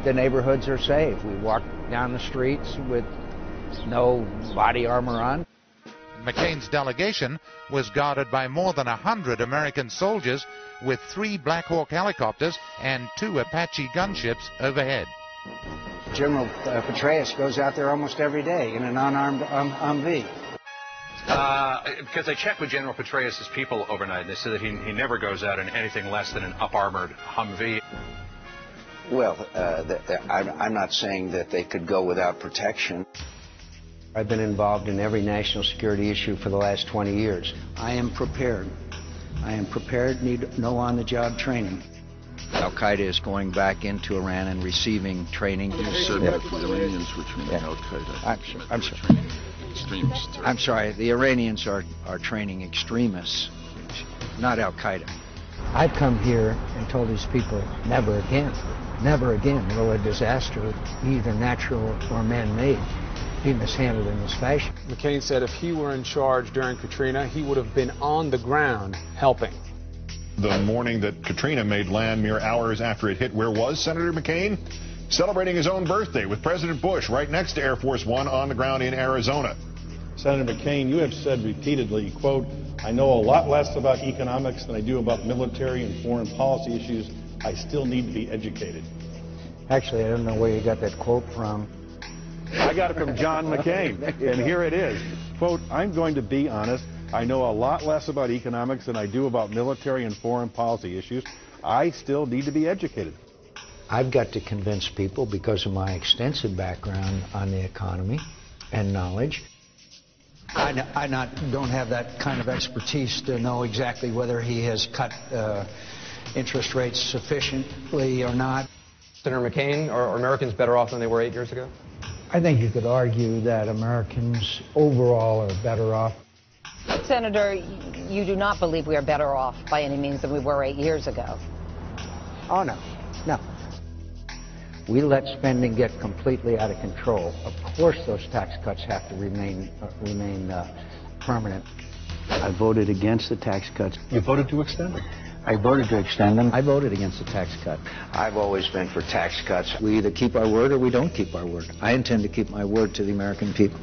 the neighborhoods are safe. We walk down the streets with no body armor on. McCain's delegation was guarded by more than 100 American soldiers with 3 Black Hawk helicopters and 2 Apache gunships overhead. General Petraeus goes out there almost every day in an unarmed Humvee. Because I checked with General Petraeus' people overnight, and they said that he never goes out in anything less than an up-armored Humvee. Well, I'm not saying that they could go without protection. I've been involved in every national security issue for the last 20 years. I am prepared. I am prepared, need no on-the-job training. Al-Qaeda is going back into Iran and receiving training. You said that the Iranians were training Al-Qaeda. I'm sorry. Extremists. I'm sorry. The Iranians are training extremists, not Al-Qaeda. I've come here and told these people, never again will a disaster, either natural or man-made, be mishandled in this fashion. McCain said if he were in charge during Katrina, he would have been on the ground helping. The morning that Katrina made land, mere hours after it hit, where was Senator McCain? Celebrating his own birthday with President Bush right next to Air Force One on the ground in Arizona. Senator McCain, you have said repeatedly, quote, I know a lot less about economics than I do about military and foreign policy issues. I still need to be educated. Actually, I don't know where you got that quote from. I got it from John McCain, and here it is. Quote, I'm going to be honest. I know a lot less about economics than I do about military and foreign policy issues. I still need to be educated. I've got to convince people because of my extensive background on the economy and knowledge. I don't have that kind of expertise to know exactly whether he has cut interest rates sufficiently or not. Senator McCain, are Americans better off than they were 8 years ago? I think you could argue that Americans overall are better off. Senator, you do not believe we are better off by any means than we were 8 years ago. Oh, no. We let spending get completely out of control. Of course those tax cuts have to remain permanent. I voted against the tax cuts. You voted to extend them? I voted to extend them. I voted against the tax cut. I've always been for tax cuts. We either keep our word or we don't keep our word. I intend to keep my word to the American people.